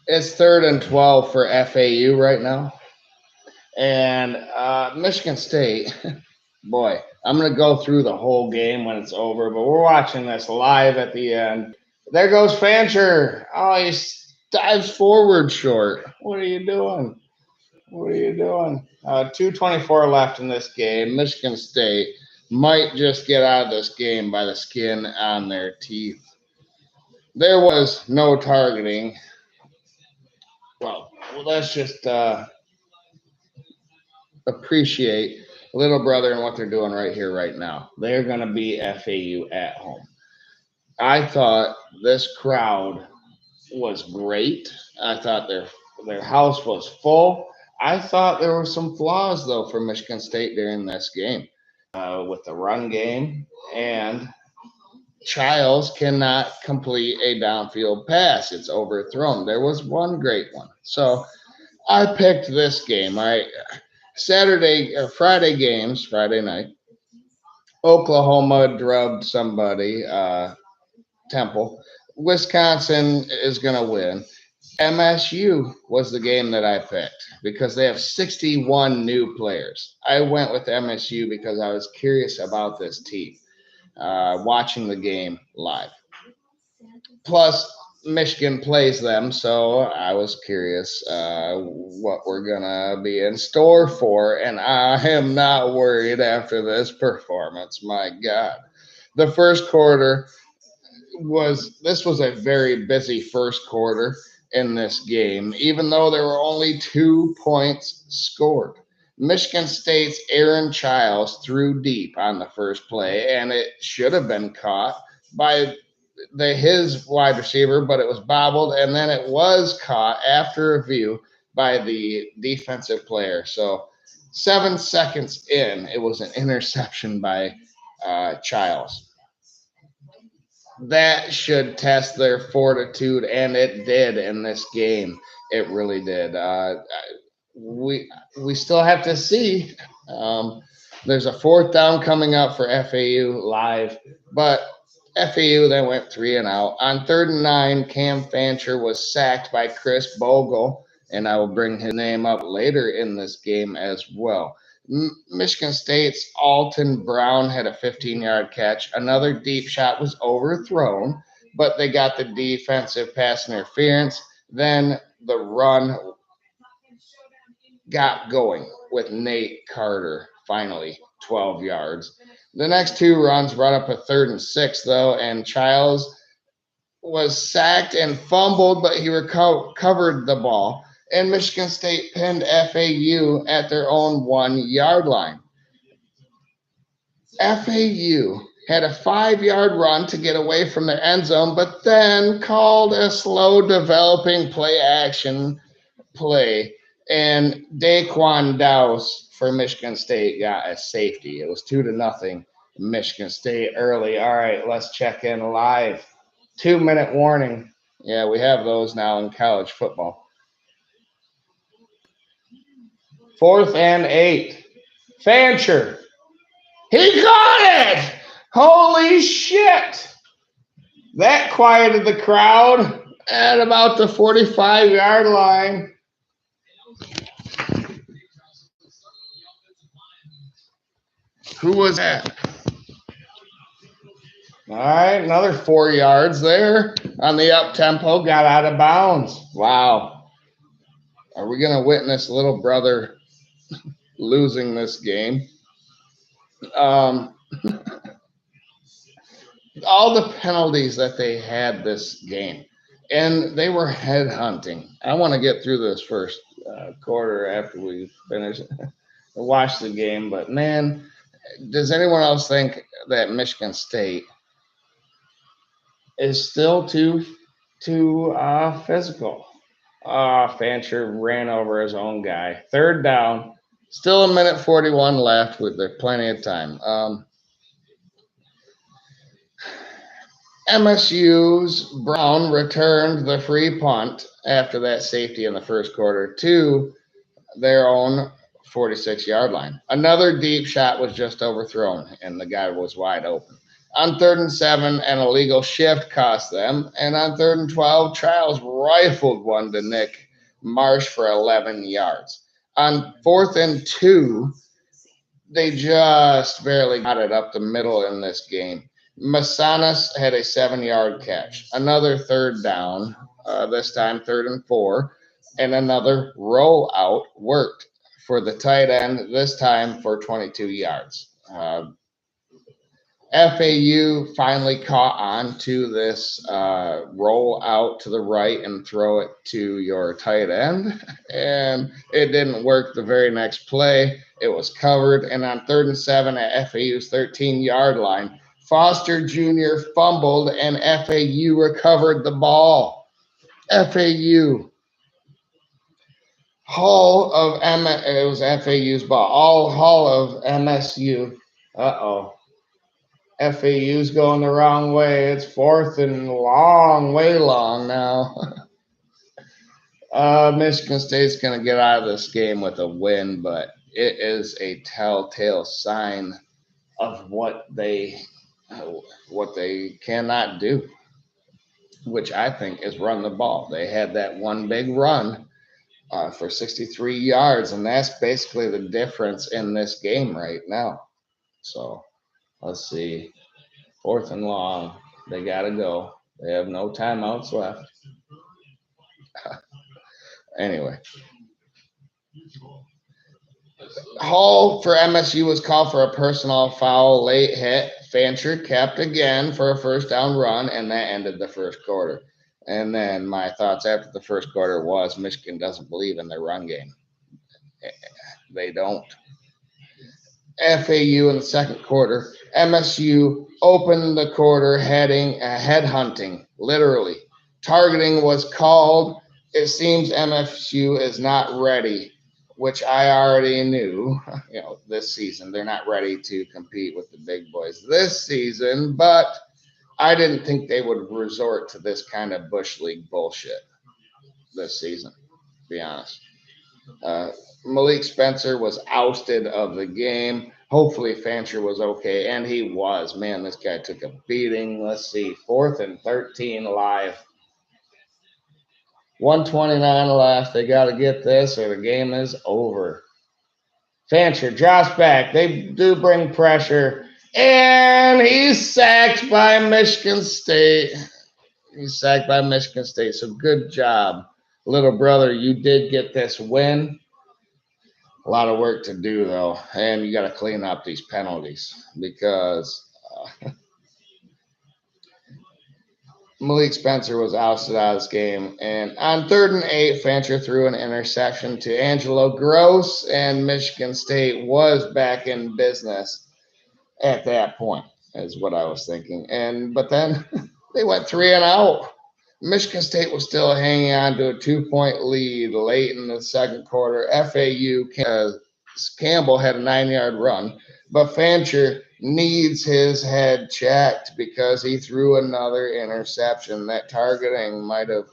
It's 3rd and 12 for FAU right now. And Michigan State, boy, I'm going to go through the whole game when it's over, but we're watching this live at the end. There goes Fancher. Oh, he dives forward short. What are you doing? What are you doing? 2:24 left in this game. Michigan State might just get out of this game by the skin on their teeth. There was no targeting. Well, let's just appreciate little brother and what they're doing right here, right now. They're going to be FAU at home. I thought this crowd was great. I thought their house was full. I thought there were some flaws though for Michigan State during this game with the run game, and Childs cannot complete a downfield pass. It's overthrown. There was one great one. So I picked this game. I Saturday or Friday games, Friday night. Oklahoma drubbed somebody, Temple. Wisconsin is going to win. MSU was the game that I picked because they have 61 new players. I went with MSU because I was curious about this team, watching the game live. Plus, Michigan plays them, so I was curious what we're gonna be in store for, and I am not worried after this performance. My God, the first quarter was a very busy first quarter in this game, even though there were only 2 points scored. Michigan State's Aaron Childs threw deep on the first play, and it should have been caught by his wide receiver, but it was bobbled, and then it was caught after review by the defensive player. So 7 seconds in, it was an interception by Childs. That should test their fortitude, and it did in this game. It really did. We still have to see. There's a fourth down coming up for FAU live, but FAU then went 3 and out. On 3rd and 9, Cam Fancher was sacked by Chris Bogle, and I will bring his name up later in this game as well. Michigan State's Alton Brown had a 15-yard catch. Another deep shot was overthrown, but they got the defensive pass interference. Then the run got going with Nate Carter, finally 12 yards. The next two runs brought up a 3rd and 6, though, and Childs was sacked and fumbled, but he recovered the ball. And Michigan State pinned FAU at their own 1 yard line. FAU had a 5 yard run to get away from their end zone, but then called a slow developing play action play. And Daquan Dowse for Michigan State got a safety. It was 2-0 Michigan State early. All right, let's check in live. 2-minute warning. Yeah, we have those now in college football. 4th and 8. Fancher. He got it! Holy shit! That quieted the crowd at about the 45-yard line. Who was that? All right, another 4 yards there on the up tempo, got out of bounds. Wow. Are we going to witness little brother losing this game? All the penalties that they had this game, and they were head hunting. I want to get through this first quarter after we finish watch the game, but man, does anyone else think that Michigan State is still too physical? Fancher ran over his own guy. 3rd down, still a minute 41 left with there plenty of time. MSU's Brown returned the free punt after that safety in the first quarter to their own 46-yard line. Another deep shot was just overthrown, and the guy was wide open. On 3rd and 7, an illegal shift cost them. And on 3rd and 12, Trials rifled one to Nick Marsh for 11 yards. On 4th and 2, they just barely got it up the middle in this game. Massanas had a 7-yard catch, another third down, this time 3rd and 4, and another rollout worked for the tight end, this time for 22 yards. FAU finally caught on to this roll out to the right and throw it to your tight end. And it didn't work the very next play. It was covered. And on 3rd and 7 at FAU's 13-yard line, Foster Jr. fumbled and FAU recovered the ball. FAU. It was FAU's ball. Hall of MSU. Uh-oh. FAU's going the wrong way. It's 4th and long, way long now. Michigan State's going to get out of this game with a win, but it is a telltale sign of what they cannot do, which I think is run the ball. They had that one big run for 63 yards, and that's basically the difference in this game right now. So let's see. 4th and long. They got to go. They have no timeouts left. Anyway. Hall for MSU was called for a personal foul late hit. Fancher kept again for a first down run, and that ended the first quarter. And then my thoughts after the first quarter was Michigan doesn't believe in their run game. They don't. FAU in the second quarter. MSU opened the quarter head hunting, literally. Targeting was called. It seems MSU is not ready, which I already knew, this season. They're not ready to compete with the big boys this season, but I didn't think they would resort to this kind of Bush League bullshit this season, to be honest. Malik Spencer was ousted of the game. Hopefully Fancher was okay, and he was. Man, this guy took a beating. Let's see, 4th and 13 live. 129 left. They got to get this or the game is over. Fancher drops back. They do bring pressure, and he's sacked by Michigan State. So good job, little brother. You did get this win. A lot of work to do, though, and you got to clean up these penalties because Malik Spencer was ousted out of this game. And on 3rd and 8, Fancher threw an interception to Angelo Gross, and Michigan State was back in business at that point, is what I was thinking. But then they went 3-and-out. Michigan State was still hanging on to a 2-point lead late in the second quarter. FAU Campbell had a 9-yard run, but Fancher needs his head checked because he threw another interception. That targeting might have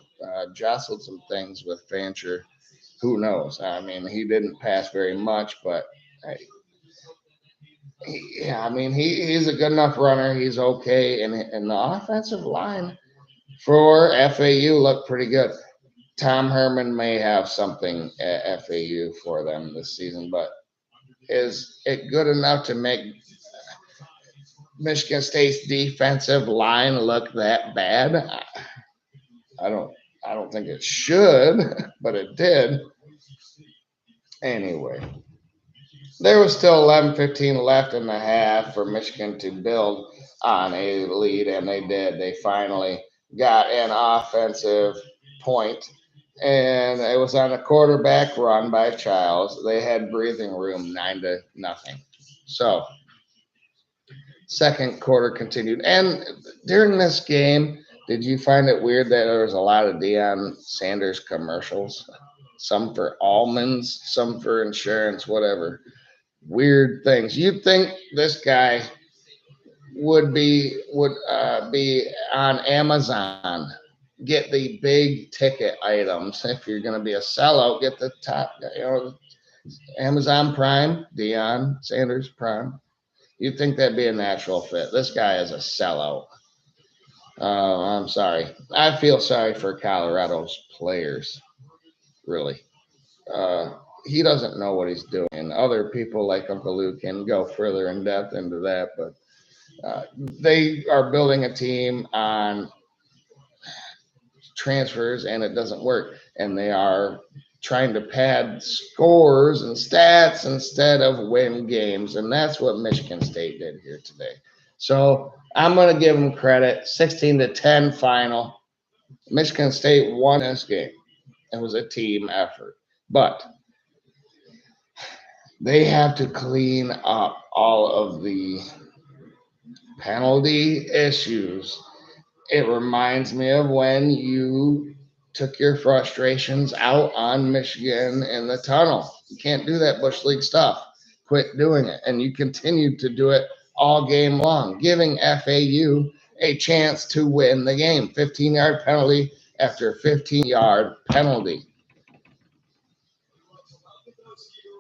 jostled some things with Fancher. Who knows? I mean, he didn't pass very much, but he's a good enough runner. He's okay, and the offensive line for FAU looked pretty good. Tom Herman may have something at FAU for them this season, but is it good enough to make Michigan State's defensive line look that bad? I don't think it should, but it did. Anyway, there was still 11:15 left in the half for Michigan to build on a lead, and they did. They finally got an offensive point, and it was on a quarterback run by Childs. They had breathing room, 9-0. So, second quarter continued. And during this game, did you find it weird that there was a lot of Deion Sanders commercials? Some for almonds, some for insurance, whatever. Weird things. You'd think this guy would be on Amazon. Get the big ticket items. If you're going to be a sellout, get the top, Amazon Prime, Deion Sanders Prime. You'd think that'd be a natural fit. This guy is a sellout. I'm sorry. I feel sorry for Colorado's players, really. Uh, he doesn't know what he's doing. And other people like Uncle Luke can go further in depth into that, but they are building a team on transfers and it doesn't work. And they are trying to pad scores and stats instead of win games. And that's what Michigan State did here today. So I'm going to give them credit. 16-10 final. Michigan State won this game. It was a team effort. But they have to clean up all of the penalty issues. It reminds me of when you took your frustrations out on Michigan in the tunnel. You can't do that Bush League stuff. Quit doing it. And you continued to do it all game long, giving FAU a chance to win the game. 15-yard penalty after 15-yard penalty.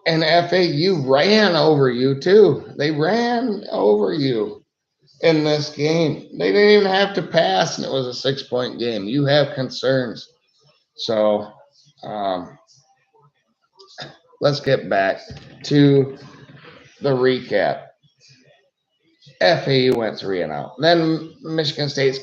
And FAU ran over you too. They ran over you in this game. They didn't even have to pass, and it was a 6-point game. You have concerns. So let's get back to the recap. FAU went 3-0. Then Michigan State's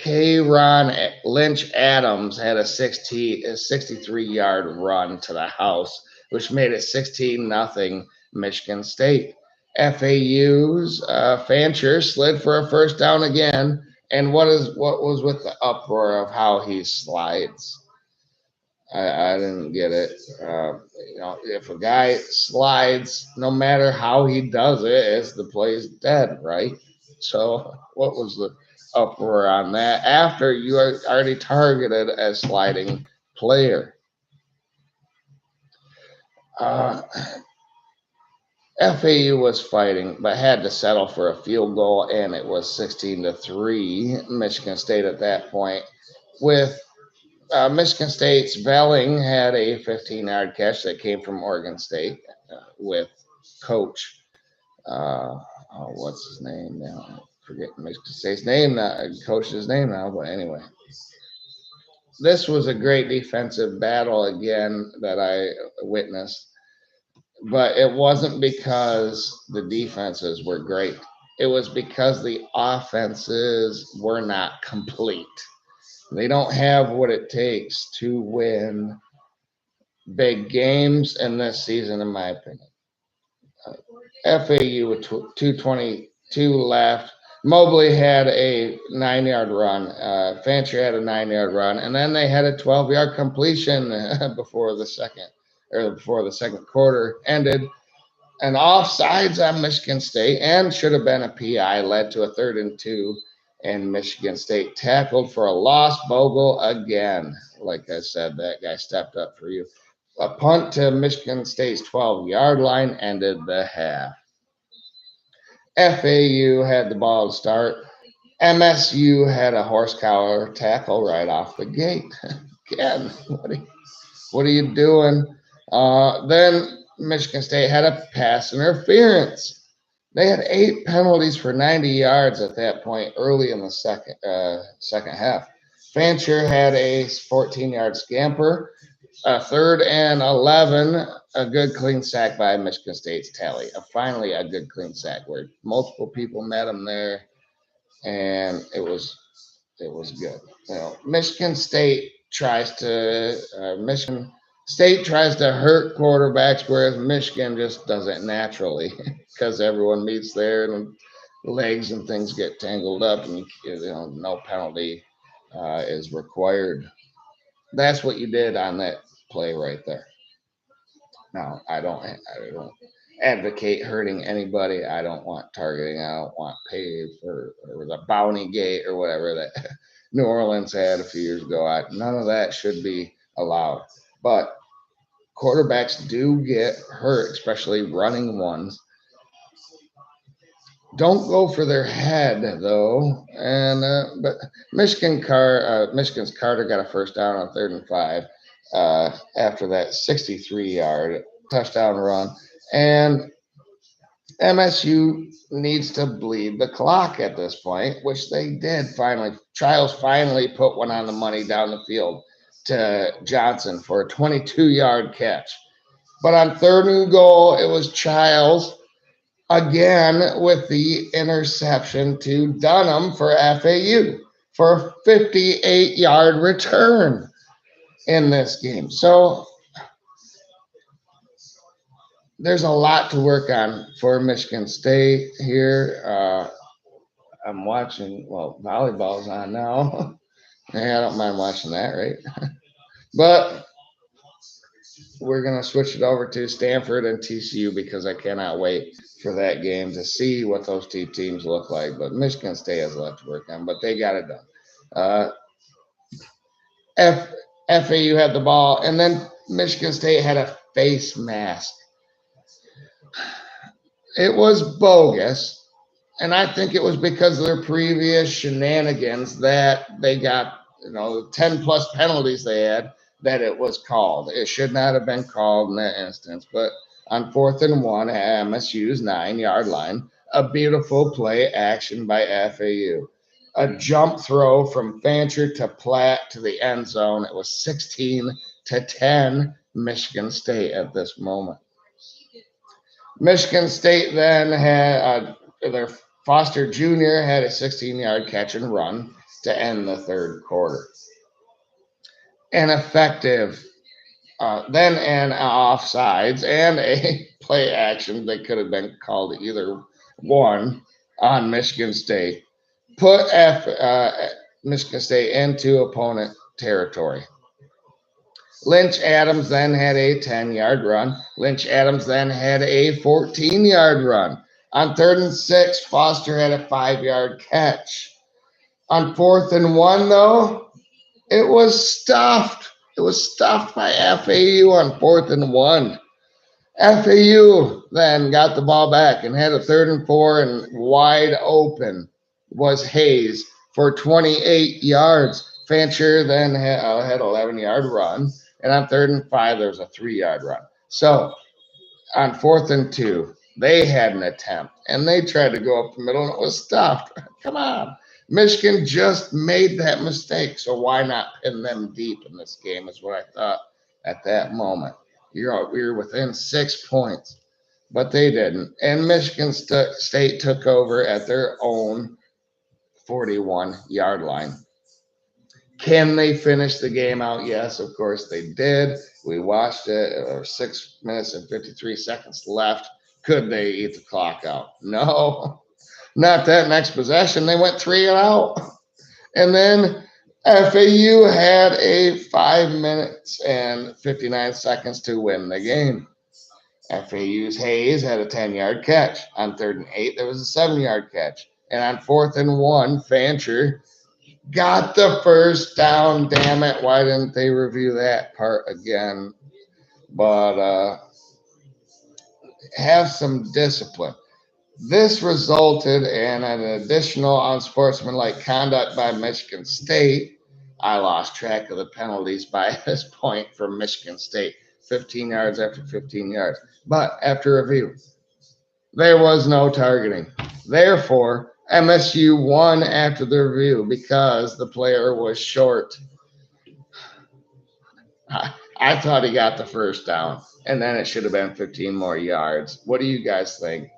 Ron Lynch Adams had a 63-yard run to the house, which made it 16-0 Michigan State. FAU's Fancher slid for a first down again. And what was with the uproar of how he slides? I didn't get it. If a guy slides, no matter how he does it, it's the play's dead, right? So what was the uproar on that after you are already targeted as sliding player? FAU was fighting, but had to settle for a field goal, and it was 16-3 Michigan State at that point. With Michigan State's Velling had a 15-yard catch that came from Oregon State with coach. What's his name now? I forget Michigan State's name, coach's name now, but anyway. This was a great defensive battle again that I witnessed. But it wasn't because the defenses were great. It was because the offenses were not complete. They don't have what it takes to win big games in this season, in my opinion. FAU with 2:22 left. Mobley had a 9-yard run. Fancher had a 9-yard run, and then they had a 12-yard completion before the second quarter ended. An offsides on Michigan State and should have been a PI led to a 3rd and 2, and Michigan State tackled for a loss. Bogle again. Like I said, that guy stepped up for you. A punt to Michigan State's 12-yard line ended the half. FAU had the ball to start. MSU had a horse collar tackle right off the gate. Again, what are you doing? Then Michigan State had a pass interference. They had 8 penalties for 90 yards at that point early in the second half. Fancher had a 14-yard scamper. 3rd and 11, a good clean sack by Michigan State's Tally. Finally, a good clean sack where multiple people met him there, and it was good. Michigan State tries to hurt quarterbacks, whereas Michigan just does it naturally because everyone meets there and legs and things get tangled up, and no penalty is required. That's what you did on that play right there. Now, I don't advocate hurting anybody. I don't want targeting. I don't want paid for the bounty gate or whatever that New Orleans had a few years ago. None of that should be allowed. But quarterbacks do get hurt, especially running ones. Don't go for their head though, and but Michigan's Carter got a first down on 3rd and 5 after that 63-yard touchdown run, and MSU needs to bleed the clock at this point, which they did finally. Trials finally put one on the money down the field to Johnson for a 22-yard catch. But on 3rd and goal, it was Childs again with the interception to Dunham for FAU for a 58-yard return in this game. So there's a lot to work on for Michigan State here. I'm watching, well, volleyball's on now. Yeah, I don't mind watching that, right? But we're going to switch it over to Stanford and TCU because I cannot wait for that game to see what those two teams look like. But Michigan State has a lot to work on, but they got it done. FAU had the ball, and then Michigan State had a face mask. It was bogus. And I think it was because of their previous shenanigans that they got, 10 plus penalties they had, that it was called. It should not have been called in that instance. But on 4th and 1 at MSU's 9-yard line, a beautiful play action by FAU. A jump throw from Fancher to Platt to the end zone. It was 16-10 Michigan State at this moment. Michigan State then had their Foster Jr. had a 16-yard catch and run to end the 3rd quarter. An effective, then an offsides and a play action that could have been called either one on Michigan State put Michigan State into opponent territory. Lynch Adams then had a 10-yard run. Lynch Adams then had a 14-yard run. On 3rd and 6, Foster had a 5-yard catch. On 4th and 1, though, it was stuffed. It was stuffed by FAU on 4th and 1. FAU then got the ball back and had a 3rd and 4, and wide open was Hayes for 28 yards. Fancher then had 11-yard run. And on 3rd and 5, there was a 3-yard run. So on 4th and 2, they had an attempt, and they tried to go up the middle, and it was stuffed. Come on. Michigan just made that mistake, so why not pin them deep in this game is what I thought at that moment. We were within 6 points, but they didn't. And Michigan State took over at their own 41-yard line. Can they finish the game out? Yes, of course they did. We watched it. There were 6 minutes and 53 seconds left. Could they eat the clock out? No, not that next possession. They went 3 and out. And then FAU had a 5 minutes and 59 seconds to win the game. FAU's Hayes had a 10-yard catch. On 3rd and 8, there was a 7-yard catch. And on 4th and 1, Fancher got the first down. Damn it. Why didn't they review that part again? But have some discipline. This resulted in an additional unsportsmanlike conduct by Michigan State. I lost track of the penalties by this point for Michigan State. 15 yards after 15 yards. But after review, there was no targeting. Therefore, MSU won after the review because the player was short. I thought he got the first down, and then it should have been 15 more yards. What do you guys think?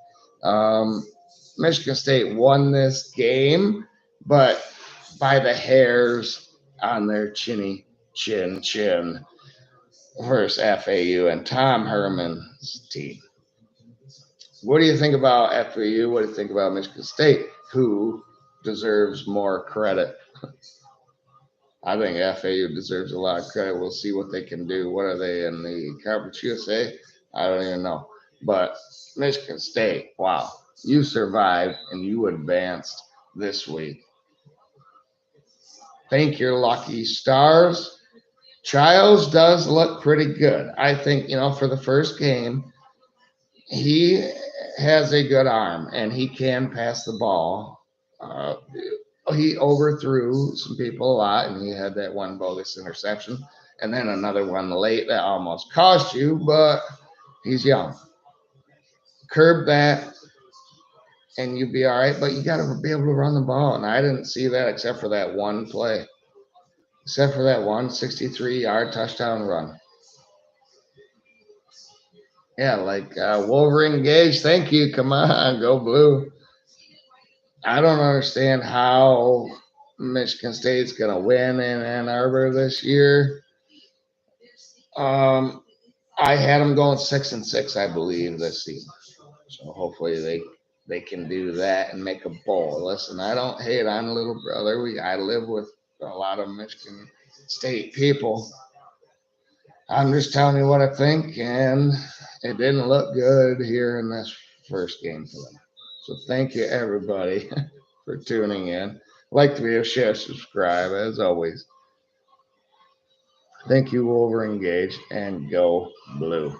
Michigan State won this game, but by the hairs on their chin versus FAU and Tom Herman's team. What do you think about FAU? What do you think about Michigan State? Who deserves more credit? I think FAU deserves a lot of credit. We'll see what they can do. What are they in the Conference USA? I don't even know. But Michigan State, wow, you survived and you advanced this week. Thank your lucky stars. Childs does look pretty good. I think, for the first game, he has a good arm and he can pass the ball. He overthrew some people a lot, and he had that one bogus interception and then another one late that almost cost you, but he's young. Curb that. and you'd be all right. But you got to be able to run the ball, and I didn't see that except for that one play, except for that 163-yard touchdown run. Yeah, like Wolverine Gage, thank you. Come on, go blue. I don't understand how Michigan State's going to win in Ann Arbor this year. I had them going 6-6, I believe, this season. So hopefully they can do that and make a bowl. Listen, I don't hate on little brother. I live with a lot of Michigan State people. I'm just telling you what I think, and it didn't look good here in this first game for them. So thank you everybody for tuning in. Like the video, share, subscribe as always. Thank you, Wolverine Gage, and go blue.